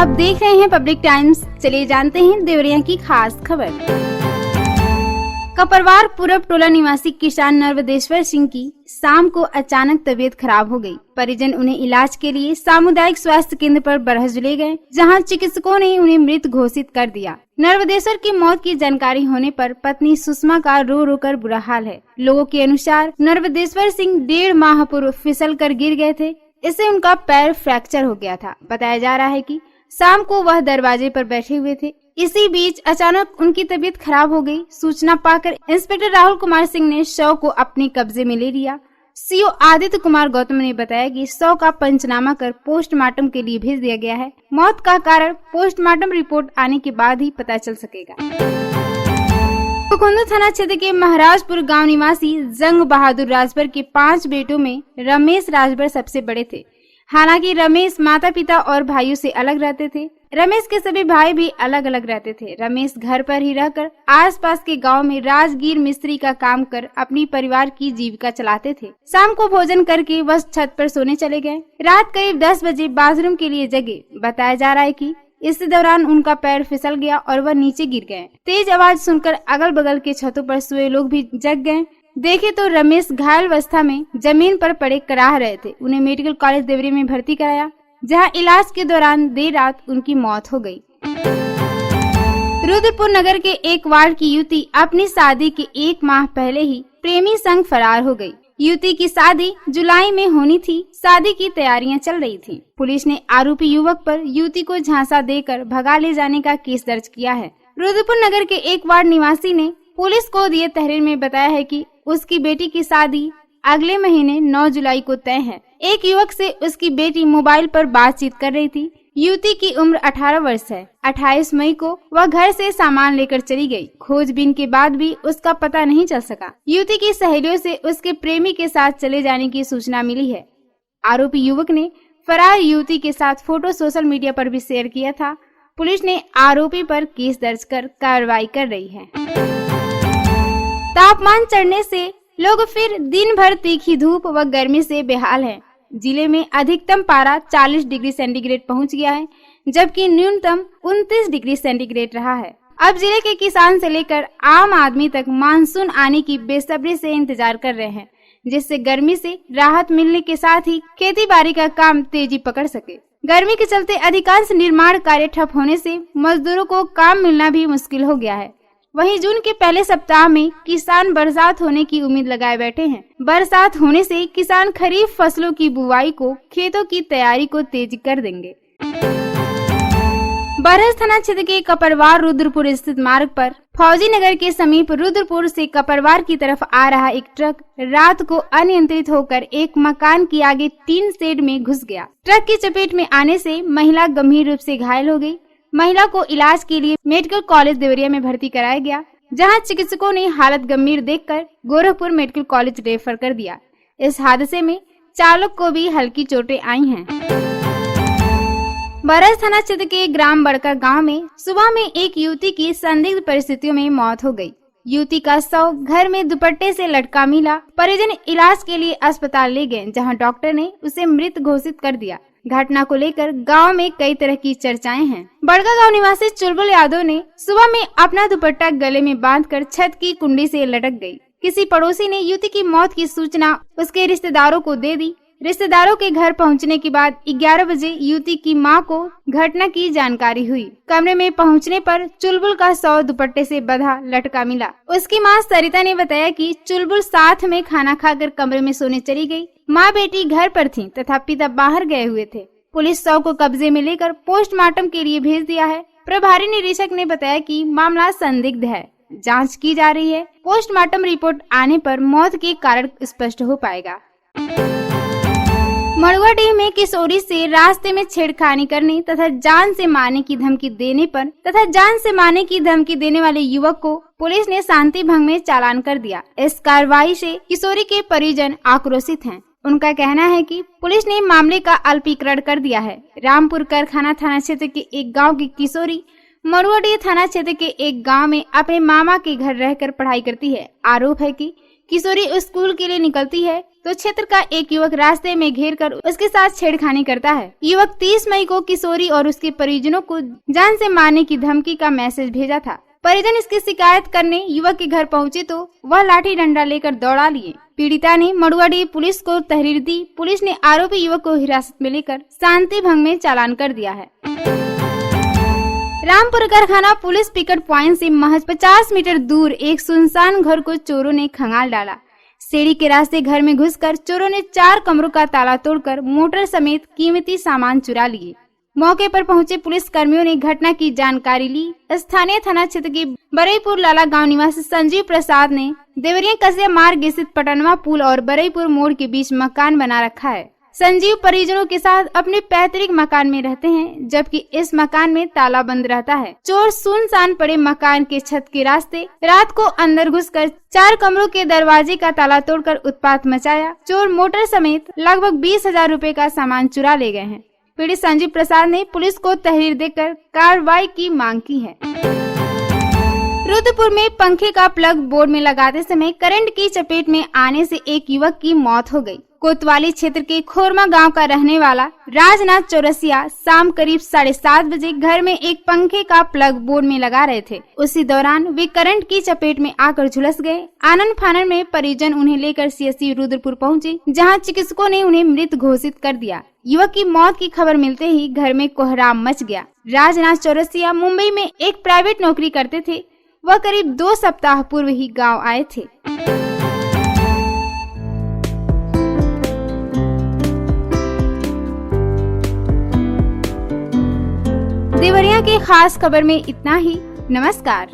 आप देख रहे हैं पब्लिक टाइम्स। चलिए जानते हैं देवरिया की खास खबर। कपरवार पूरब टोला निवासी किसान नर्वदेश्वर सिंह की शाम को अचानक तबीयत खराब हो गई। परिजन उन्हें इलाज के लिए सामुदायिक स्वास्थ्य केंद्र पर बरहज ले गए, जहां चिकित्सकों ने उन्हें मृत घोषित कर दिया। नर्वदेश्वर की मौत की जानकारी होने पर पत्नी सुषमा का रो रो कर बुरा हाल है। लोगों के अनुसार नर्वदेश्वर सिंह 1.5 माह पूर्व फिसल कर गिर गए थे। इससे उनका पैर फ्रैक्चर हो गया था। बताया जा रहा है कि शाम को वह दरवाजे पर बैठे हुए थे। इसी बीच अचानक उनकी तबीयत खराब हो गई। सूचना पाकर इंस्पेक्टर राहुल कुमार सिंह ने शव को अपने कब्जे में ले लिया। सीओ आदित्य कुमार गौतम ने बताया कि शव का पंचनामा कर पोस्टमार्टम के लिए भेज दिया गया है। मौत का कारण पोस्टमार्टम रिपोर्ट आने के बाद ही पता चल सकेगा। कुकुंदू थाना क्षेत्र के महाराजपुर गांव निवासी जंग बहादुर राजभर के 5 बेटों में रमेश राजभर सबसे बड़े थे। हालांकि रमेश माता पिता और भाइयों से अलग रहते थे। रमेश के सभी भाई भी अलग अलग रहते थे। रमेश घर पर ही रहकर आसपास के गांव में राजगीर मिस्त्री का काम कर अपनी परिवार की जीविका चलाते थे। शाम को भोजन करके वह छत पर सोने चले गए। रात करीब 10 बजे बाथरूम के लिए जगे। बताया जा रहा है कि इस दौरान उनका पैर फिसल गया और वह नीचे गिर गए। तेज आवाज सुनकर अगल बगल के छतों पर सोए लोग भी जग गए। देखे तो रमेश घायल अवस्था में जमीन पर पड़े कराह रहे थे। उन्हें मेडिकल कॉलेज देवरिया में भर्ती कराया, जहां इलाज के दौरान देर रात उनकी मौत हो गई। रुद्रपुर नगर के एक वार्ड की युवती अपनी शादी के 1 माह पहले ही प्रेमी संग फरार हो गई। युवती की शादी जुलाई में होनी थी। शादी की तैयारियां चल रही थी। पुलिस ने आरोपी युवक पर युवती को झांसा देकर भगा ले जाने का केस दर्ज किया है। रुद्रपुर नगर के एक वार्ड निवासी ने पुलिस को दिए तहरीर में बताया है कि उसकी बेटी की शादी अगले महीने 9 जुलाई को तय है। एक युवक से उसकी बेटी मोबाइल पर बातचीत कर रही थी। युवती की उम्र 18 वर्ष है। 28 मई को वह घर से सामान लेकर चली गई। खोजबीन के बाद भी उसका पता नहीं चल सका। युवती की सहेलियों से उसके प्रेमी के साथ चले जाने की सूचना मिली है। आरोपी युवक ने फरार युवती के साथ फोटो सोशल मीडिया पर भी शेयर किया था। पुलिस ने आरोपी पर केस दर्ज कर कार्रवाई कर रही है। तापमान चढ़ने से लोग फिर दिन भर तीखी धूप व गर्मी से बेहाल हैं। जिले में अधिकतम पारा 40 डिग्री सेंटीग्रेड पहुंच गया है, जबकि न्यूनतम 29 डिग्री सेंटीग्रेड रहा है। अब जिले के किसान से लेकर आम आदमी तक मानसून आने की बेसब्री से इंतजार कर रहे हैं, जिससे गर्मी से राहत मिलने के साथ ही खेती बाड़ी का काम तेजी पकड़ सके। गर्मी के चलते अधिकांश निर्माण कार्य ठप होने से मजदूरों को काम मिलना भी मुश्किल हो गया है। वहीं जून के पहले सप्ताह में किसान बरसात होने की उम्मीद लगाए बैठे हैं। बरसात होने से किसान खरीफ फसलों की बुवाई को, खेतों की तैयारी को तेज कर देंगे। बरहज थाना क्षेत्र के कपरवार रुद्रपुर स्थित मार्ग पर फौजी नगर के समीप रुद्रपुर से कपरवार की तरफ आ रहा एक ट्रक रात को अनियंत्रित होकर एक मकान की आगे टीन शेड में घुस गया। ट्रक की चपेट में आने से महिला गंभीर रूप से घायल हो गई। महिला को इलाज के लिए मेडिकल कॉलेज देवरिया में भर्ती कराया गया, जहां चिकित्सकों ने हालत गंभीर देखकर गोरखपुर मेडिकल कॉलेज रेफर कर दिया। इस हादसे में चालक को भी हल्की चोटें आई हैं। बरहज थाना क्षेत्र के ग्राम बड़का गांव में सुबह में एक युवती की संदिग्ध परिस्थितियों में मौत हो गई। युवती का शव घर में दुपट्टे से लटका मिला। परिजन इलाज के लिए अस्पताल ले गए, जहां डॉक्टर ने उसे मृत घोषित कर दिया। घटना को लेकर गांव में कई तरह की चर्चाएं हैं। बड़का गांव निवासी चुलबुल यादव ने सुबह में अपना दुपट्टा गले में बांधकर छत की कुंडी से लटक गई। किसी पड़ोसी ने युवती की मौत की सूचना उसके रिश्तेदारों को दे दी। रिश्तेदारों के घर पहुंचने के बाद 11 बजे युवती की मां को घटना की जानकारी हुई। कमरे में पहुंचने पर चुलबुल का शव दुपट्टे से बंधा लटका मिला। उसकी मां सरिता ने बताया कि चुलबुल साथ में खाना खाकर कमरे में सोने चली गई। मां बेटी घर पर थीं तथा पिता बाहर गए हुए थे। पुलिस शव को कब्जे में लेकर पोस्टमार्टम के लिए भेज दिया है। प्रभारी निरीक्षक ने बताया कि मामला संदिग्ध है, जांच की जा रही है। पोस्टमार्टम रिपोर्ट आने पर मौत के कारण स्पष्ट हो पाएगा। मड़ुआडीह में किशोरी से रास्ते में छेड़खानी करने तथा जान से मारने की धमकी देने वाले युवक को पुलिस ने शांति भंग में चालान कर दिया। इस कार्रवाई से किशोरी के परिजन आक्रोशित हैं। उनका कहना है कि पुलिस ने मामले का अल्पीकरण कर दिया है। रामपुर करखाना थाना क्षेत्र के एक गांव की किशोरी मड़ुआडीह थाना क्षेत्र के एक गांव में अपने मामा के घर रहकर पढ़ाई करती है। आरोप है कि किशोरी स्कूल के लिए निकलती है तो क्षेत्र का एक युवक रास्ते में घेर कर उसके साथ छेड़खानी करता है। युवक 30 मई को किशोरी और उसके परिजनों को जान से मारने की धमकी का मैसेज भेजा था। परिजन इसकी शिकायत करने युवक के घर पहुंचे तो वह लाठी डंडा लेकर दौड़ा लिए। पीड़िता ने मड़ुआडीह पुलिस को तहरीर दी। पुलिस ने आरोपी युवक को हिरासत में लेकर शांति भंग में चालान कर दिया है। रामपुर कारखाना पुलिस पिकेट प्वाइंट से महज 50 मीटर दूर एक सुनसान घर को चोरों ने खंगाल डाला। सीढ़ी के रास्ते घर में घुसकर चोरों ने 4 कमरों का ताला तोड़कर मोटर समेत कीमती सामान चुरा लिए। मौके पर पहुंचे पुलिस कर्मियों ने घटना की जानकारी ली। स्थानीय थाना क्षेत्र के बरईपुर लाला गांव निवासी संजीव प्रसाद ने देवरिया कस्बा मार्ग स्थित पटनवा पुल और बरईपुर मोड़ के बीच मकान बना रखा है। संजीव परिजनों के साथ अपने पैतृक मकान में रहते हैं, जबकि इस मकान में ताला बंद रहता है। चोर सुनसान पड़े मकान के छत के रास्ते रात को अंदर घुसकर 4 कमरों के दरवाजे का ताला तोड़कर उत्पात मचाया। चोर मोटर समेत लगभग 20,000 रुपए का सामान चुरा ले गए हैं। पीड़ित संजीव प्रसाद ने पुलिस को तहरीर देकर कार्रवाई की मांग की है। रुद्रपुर में पंखे का प्लग बोर्ड में लगाते समय करंट की चपेट में आने से एक युवक की मौत हो गई। कोतवाली क्षेत्र के खोरमा गांव का रहने वाला राजनाथ चौरसिया शाम करीब 7:30 बजे घर में एक पंखे का प्लग बोर्ड में लगा रहे थे। उसी दौरान वे करंट की चपेट में आकर झुलस गए। आनन फानन में परिजन उन्हें लेकर सीएससी रुद्रपुर पहुंचे, जहां चिकित्सकों ने उन्हें मृत घोषित कर दिया। युवक की मौत की खबर मिलते ही घर में कोहराम मच गया। राजनाथ चौरसिया मुंबई में एक प्राइवेट नौकरी करते थे। वह करीब 2 सप्ताह पूर्व ही गाँव आए थे। देवरिया की खास खबर में इतना ही। नमस्कार।